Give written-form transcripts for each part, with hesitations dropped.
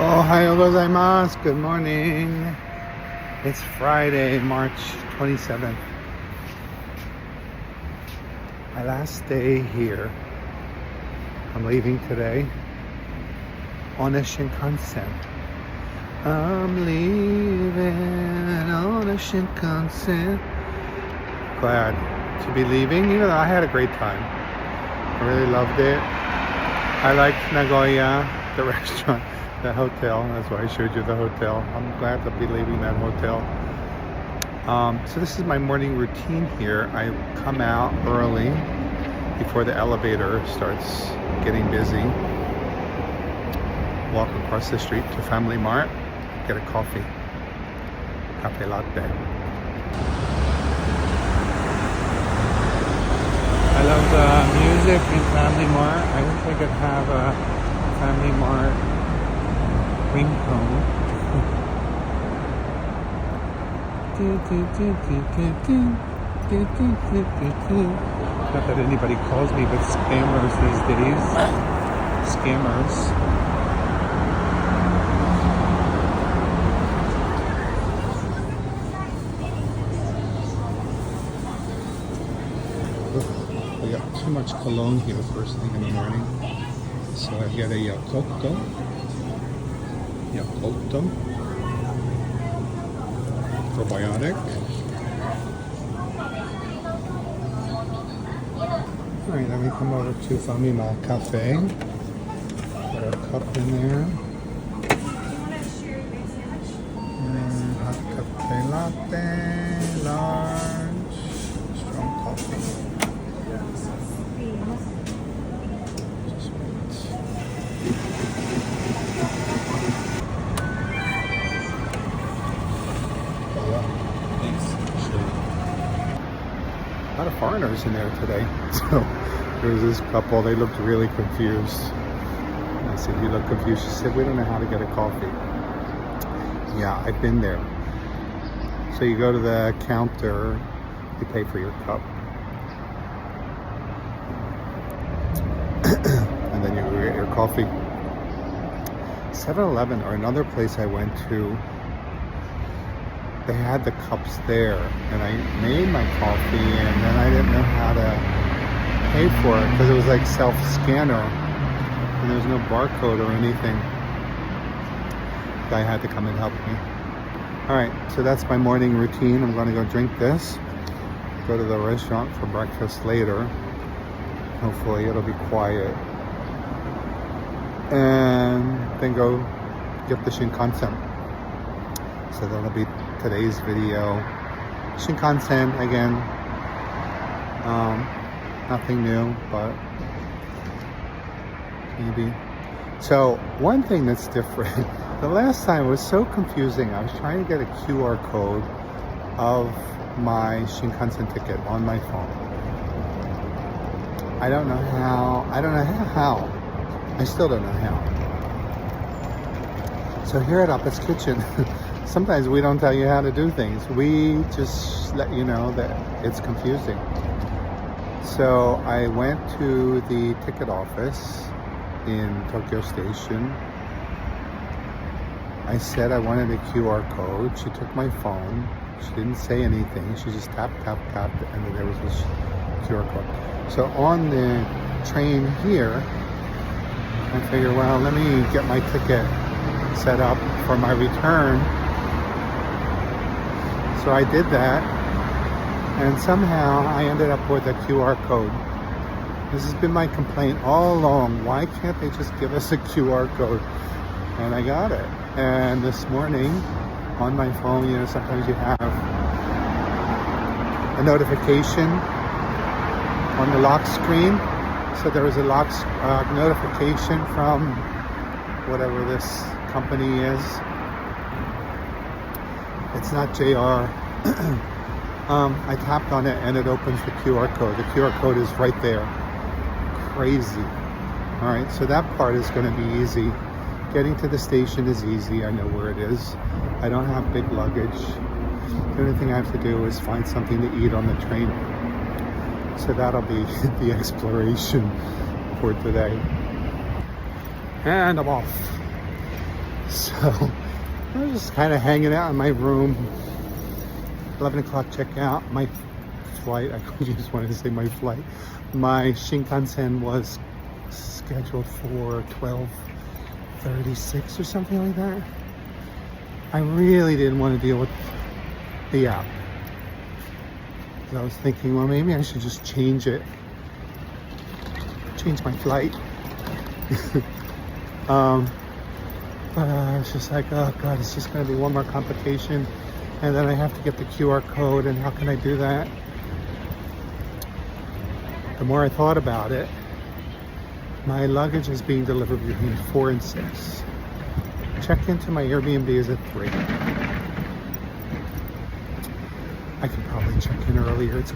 Ohayou gozaimasu. Good morning. It's Friday, March 27th. My last day here. I'm leaving today on a Shinkansen. I'm leaving on a Shinkansen. Glad to be leaving. You know, I had a great time. I really loved it. I liked Nagoya, the restaurant. The hotel, that's why I showed you the hotel. I'm glad to be leaving that hotel. So this is my morning routine here. I come out early before the elevator starts getting busy. Walk across the street to Family Mart, get a coffee, cafe latte. I love the music in Family Mart. I wish I could have a Family Mart ringtone. Not that anybody calls me, but spammers these days. Scammers. We got too much cologne here first thing in the morning. So I get a Yakoto, probiotic. Alright, then we come over to Famima Cafe. Put our cup in there. And hot cafe latte, large, strong coffee. Just wait. A lot of foreigners in there today. So there was this couple, they looked really confused. I said, "You look confused." She said, "We don't know how to get a coffee." Yeah, I've been there. So you go to the counter, you pay for your cup. And then you get your coffee. 7-Eleven or another place I went to, they had the cups there, and I made my coffee, and then I didn't know how to pay for it because it was like self-scanner, and there was no barcode or anything. Guy had to come and help me. All right, so that's my morning routine. I'm going to go drink this, go to the restaurant for breakfast later. Hopefully it'll be quiet, and then go get the Shinkansen. So that'll be today's video. Shinkansen again. Nothing new, but maybe. So one thing that's different, the last time was so confusing. I was trying to get a QR code of my Shinkansen ticket on my phone. I don't know how. I still don't know how. So here at Appa's Kitchen, sometimes we don't tell you how to do things. We just let you know that it's confusing. So I went to the ticket office in Tokyo Station. I said I wanted a QR code. She took my phone. She didn't say anything. She just tapped, and then there was this QR code. So on the train here, I figured, well, let me get my ticket set up for my return. So I did that, and somehow I ended up with a QR code. This has been my complaint all along. Why can't they just give us a QR code? And I got it. And this morning on my phone, you know, sometimes you have a notification on the lock screen. So there was a lock notification from whatever this company is. It's not JR. I tapped on it and it opens the QR code. The QR code is right there. Crazy. All right, so that part is going to be easy. Getting to the station is easy. I know where it is. I don't have big luggage. The only thing I have to do is find something to eat on the train. So that'll be the exploration for today. And I'm off. So I was just kind of hanging out in my room. 11 o'clock checkout. My flight, I just wanted to say my flight. My Shinkansen was scheduled for 12:36 or something like that. I really didn't want to deal with the app. I was thinking, well, maybe I should just change it. Change my flight. But I was just like, oh God, it's just going to be one more complication. And then I have to get the QR code, and how can I do that? The more I thought about it, my luggage is being delivered between 4 and 6. Check into my Airbnb is at 3. I can probably check in earlier. It's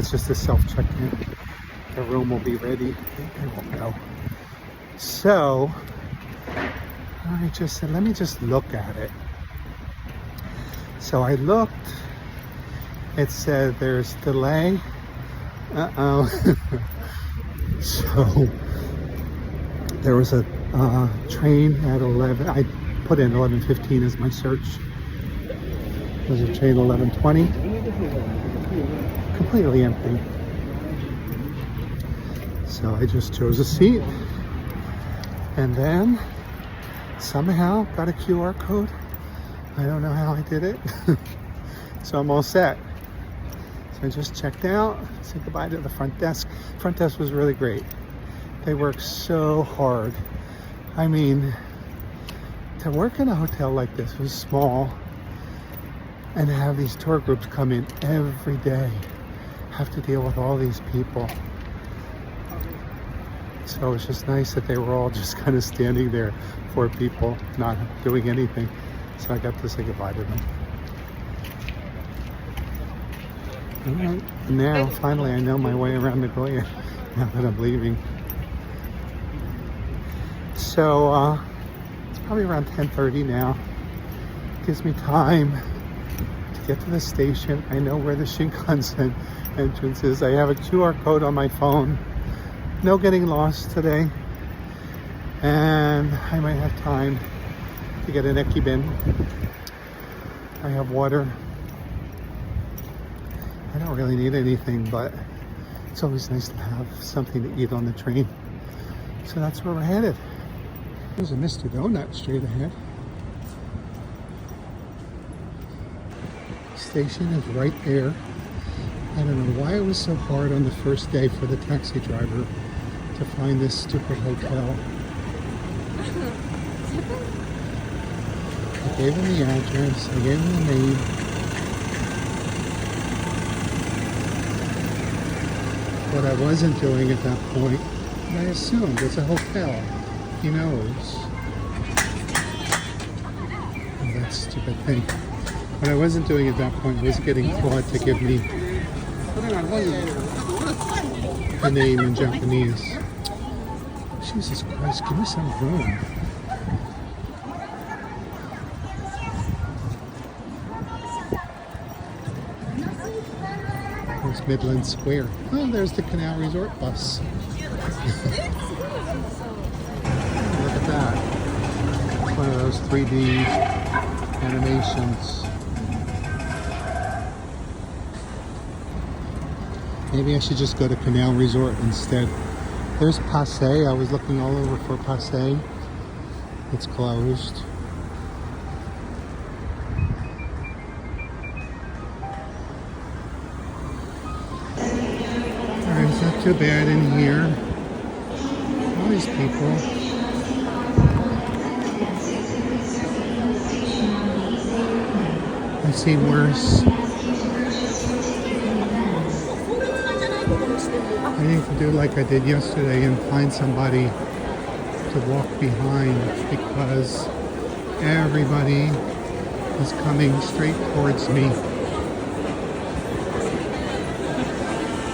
just a self-check-in. The room will be ready. I won't know. So I just said, let me just look at it. So I looked. It said there's delay. So there was a train at 11. I put in 11:15 as my search. There's a train 11:20. Completely empty. So I just chose a seat. And then somehow got a QR code. I don't know how I did it. So I'm all set. So I just checked out, said goodbye to the front desk. Front desk was really great. They work so hard. I mean, to work in a hotel like this was small, and to have these tour groups come in every day, have to deal with all these people. So it's just nice that they were all just kind of standing there for people, not doing anything. So I got to say goodbye to them. All right, now finally I know my way around Nagoya now that I'm leaving. So it's probably around 10:30 now. Gives me time to get to the station. I know where the Shinkansen entrance is. I have a QR code on my phone. No getting lost today. And I might have time to get an ekiben. I have water. I don't really need anything, but it's always nice to have something to eat on the train. So that's where we're headed. There's a Mr. Donut straight ahead. Station is right there. I don't know why it was so hard on the first day for the taxi driver to find this stupid hotel. I gave him the address, I gave him the name. What I wasn't doing at that point, and I assumed it's a hotel. He knows. Oh, that stupid thing. What I wasn't doing at that point was getting Claude to give me the name in Japanese. Jesus Christ, give me some room. There's Midland Square. Oh, there's the Canal Resort bus. Look at that. It's one of those 3D animations. Maybe I should just go to Canal Resort instead. There's Passe. I was looking all over for Passe. It's closed. Alright, it's not too bad in here. All these people. I've seen worse. I need to do like I did yesterday and find somebody to walk behind, because everybody is coming straight towards me.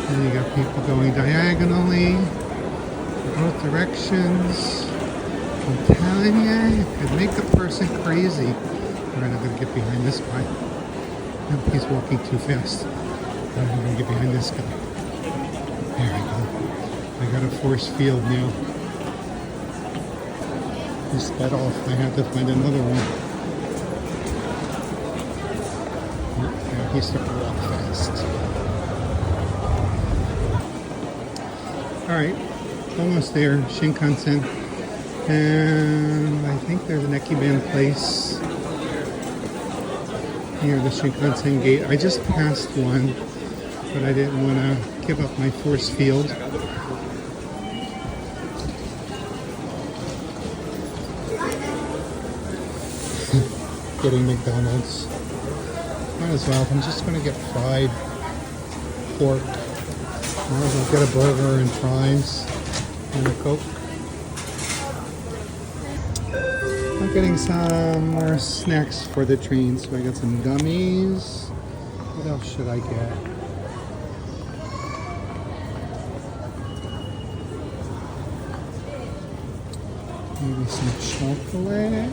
And you got people going diagonally, both directions. I'm telling you, it could make a person crazy. Alright, I'm gonna get behind this guy. No, he's walking too fast. I'm gonna get behind this guy. There we go. I got a force field now. He sped off. I have to find another one. Yeah, he started to walk fast. Alright, almost there. Shinkansen. And I think there's an ekiben place near the Shinkansen gate. I just passed one, but I didn't want to give up my force field. Getting McDonald's. Might as well. I'm just going to get fried pork. Might as well get a burger and fries and a Coke. I'm getting some more snacks for the train. So I got some gummies. What else should I get? Maybe some chocolate.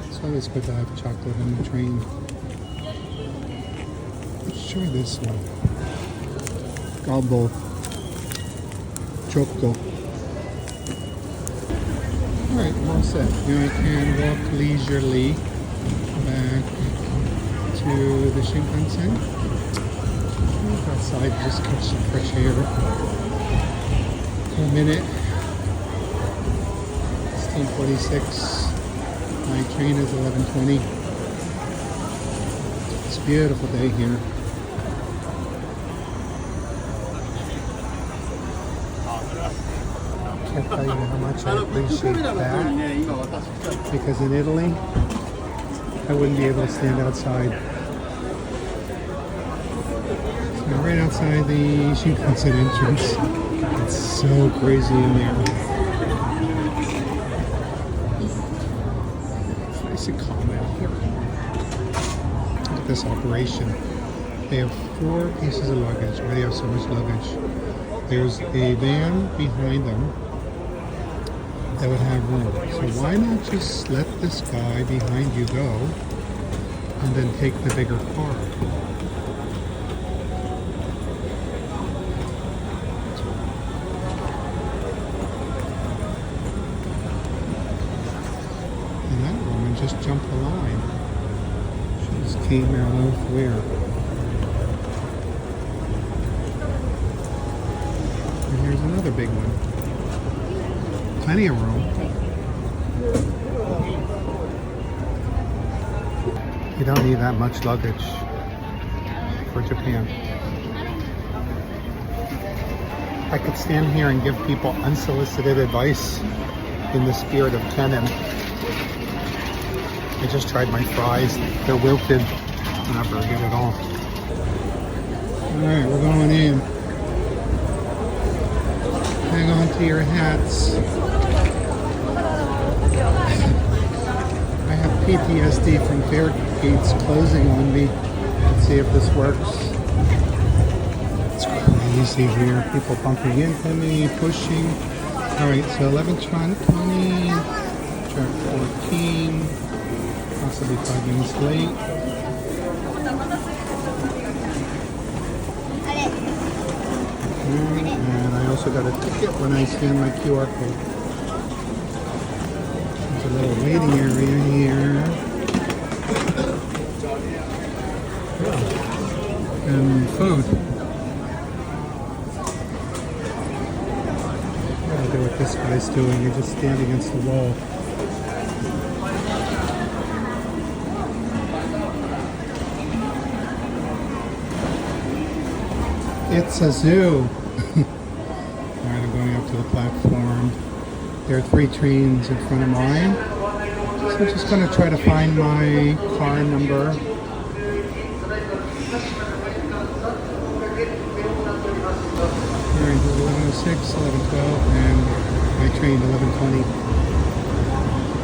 It's always good to have chocolate on the train. Let's try this one. Gobble. Choco. Alright, I'm all set. Now I can walk leisurely back to the Shinkansen. I'll go outside and just catch some fresh air for a minute. It's 10:46. My train is 11:20. It's a beautiful day here. Can't tell you how much I appreciate that, because in Italy I wouldn't be able to stand outside. So right outside the Shinkansen entrance. It's so crazy in there. It's nice and calm out here. Look at this operation. They have 4 pieces of luggage. Why do they have so much luggage? There's a van behind them that would have room. So why not just let this guy behind you go and then take the bigger car? And that woman just jumped the line. She just came out of where? And here's another big one. Plenty of room. You don't need that much luggage for Japan. I could stand here and give people unsolicited advice in the spirit of canon. I just tried my fries. They're wilted. I'm not very good at all. Alright, we're going in. Hang on to your hats. I have PTSD from fare gates closing on me. Let's see if this works. It's crazy here. People bumping into me, pushing. Alright, so 11:20, track 14, possibly 5 minutes late. And I also got a ticket when I scan my QR code. There's a little waiting area here. And food. I don't know what this guy's doing. He's just standing against the wall. It's a zoo. Alright, I'm going up to the platform. There are 3 trains in front of mine. So I'm just going to try to find my car number. Alright, 11:06, 11:12, and my train 11:20.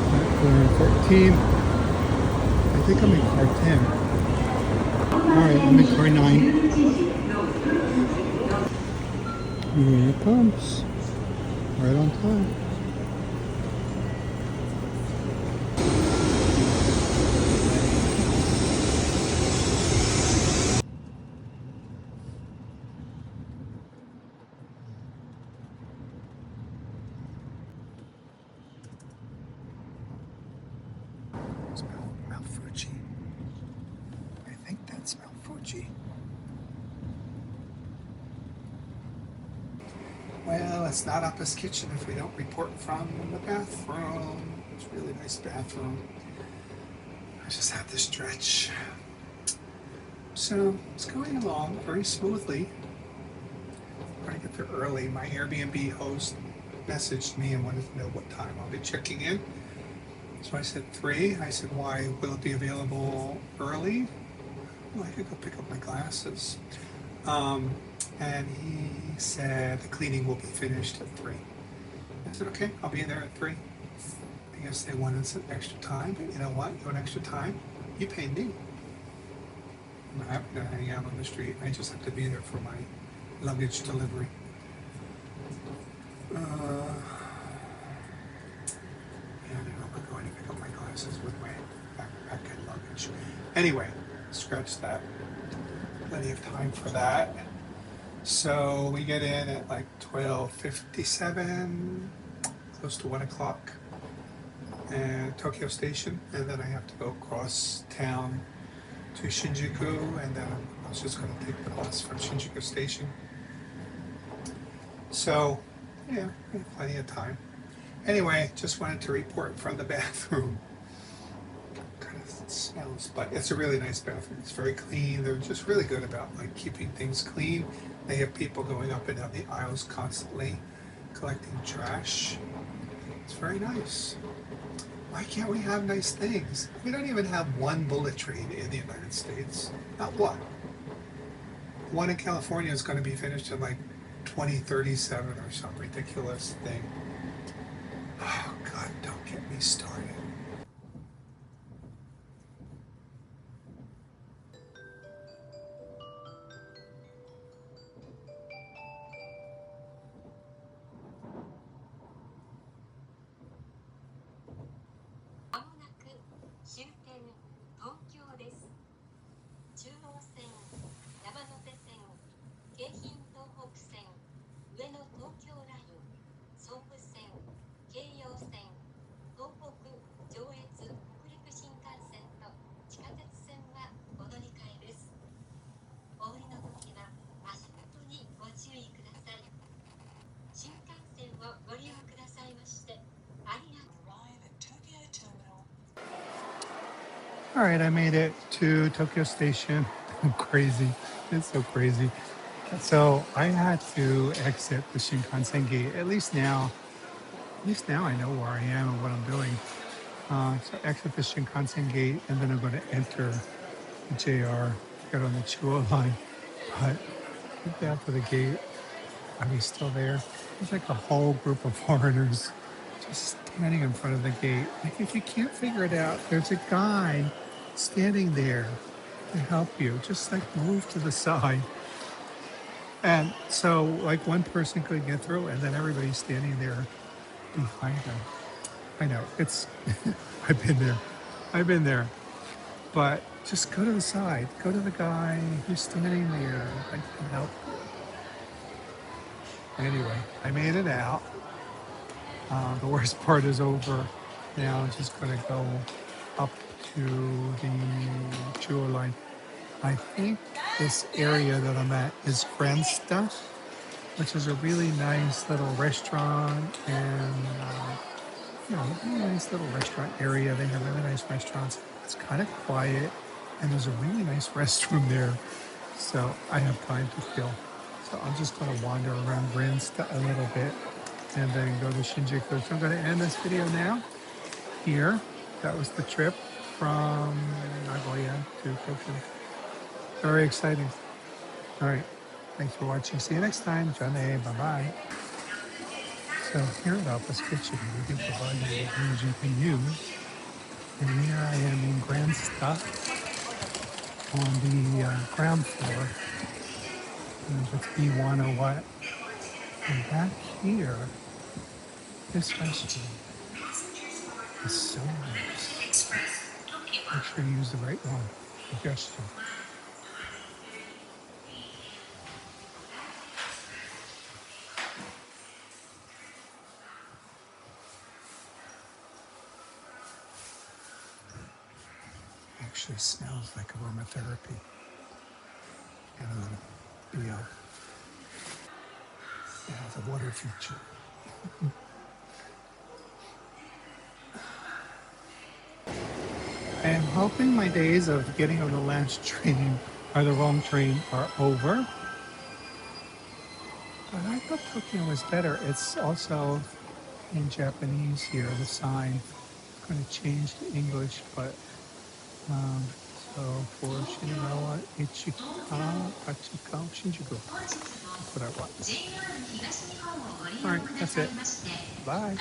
Platform 14. I think I'm in car 10. Alright, I'm in car 9. Here it comes. Right on time. energy. Well, it's not Appa's kitchen if we don't report from the bathroom. It's a really nice bathroom. I just had to stretch. So it's going along very smoothly. I'm trying to get there early. My Airbnb host messaged me and wanted to know what time I'll be checking in. So I said 3. I said, why will it be available early? Well, I could go pick up my glasses. And he said the cleaning will be finished at 3. I said, okay, I'll be there at 3. I guess they wanted some extra time, but you know what? You want extra time? You pay me. I'm not happy to hang out on the street. I just have to be there for my luggage delivery. Yeah, I don't know if I'm going to pick up my glasses with my backpack and luggage. Anyway, scratch that. Plenty of time for that. So we get in at like 12:57, close to 1 o'clock, at Tokyo Station, and then I have to go across town to Shinjuku, and then I was just going to take the bus from Shinjuku Station. So, yeah, we have plenty of time. Anyway, just wanted to report from the bathroom. Kind of smells, but it's a really nice bathroom. It's very clean. They're just really good about like keeping things clean. They have people going up and down the aisles constantly collecting trash. It's very nice. Why can't we have nice things? We don't even have one bullet train in the United States. Not one. One in California is going to be finished in like 2037 or some ridiculous thing. Oh God, don't get me started. All right, I made it to Tokyo Station. Crazy. It's so crazy. So I had to exit the Shinkansen gate. At least now I know where I am and what I'm doing. So exit the Shinkansen gate, and then I'm going to enter the JR, get on the Chuo line. But get down to the gate. Are we still there? There's like a whole group of foreigners just standing in front of the gate. Like, if you can't figure it out, there's a guy standing there to help you. Just like move to the side. And so like one person could get through, and then everybody's standing there behind them. I know, it's I've been there. I've been there. But just go to the side. Go to the guy who's standing there. I can help. Anyway, I made it out. The worst part is over. Now I'm just going to go up to the Chuo line. I think this area that I'm at is Grandsta, which is a really nice little restaurant, and really nice little restaurant area. They have really nice restaurants. It's kind of quiet, and there's a really nice restroom there. So I have time to kill. So I'm just going to wander around Grandsta a little bit and then go to Shinjuku. So I'm going to end this video now here. That was the trip from Nagoya to Tokyo. Very exciting. All right. Thanks for watching. See you next time. Johnny. Bye-bye. So here at Alpha's Kitchen, we do provide you with things you can use. And here I am in Grandsta on the ground floor. If it's B1 or what. And back here, this restroom is so nice. Make sure you use the right one. Suggestion. Actually smells like aromatherapy. kind of deal. It has a water feature. I am hoping my days of getting on the last train or the wrong train are over. But I thought Tokyo was better. It's also in Japanese here, the sign. I'm going to change to English, but so for Shinagawa, Achika, Shinjuku. That's what I want. All right, that's it. Bye.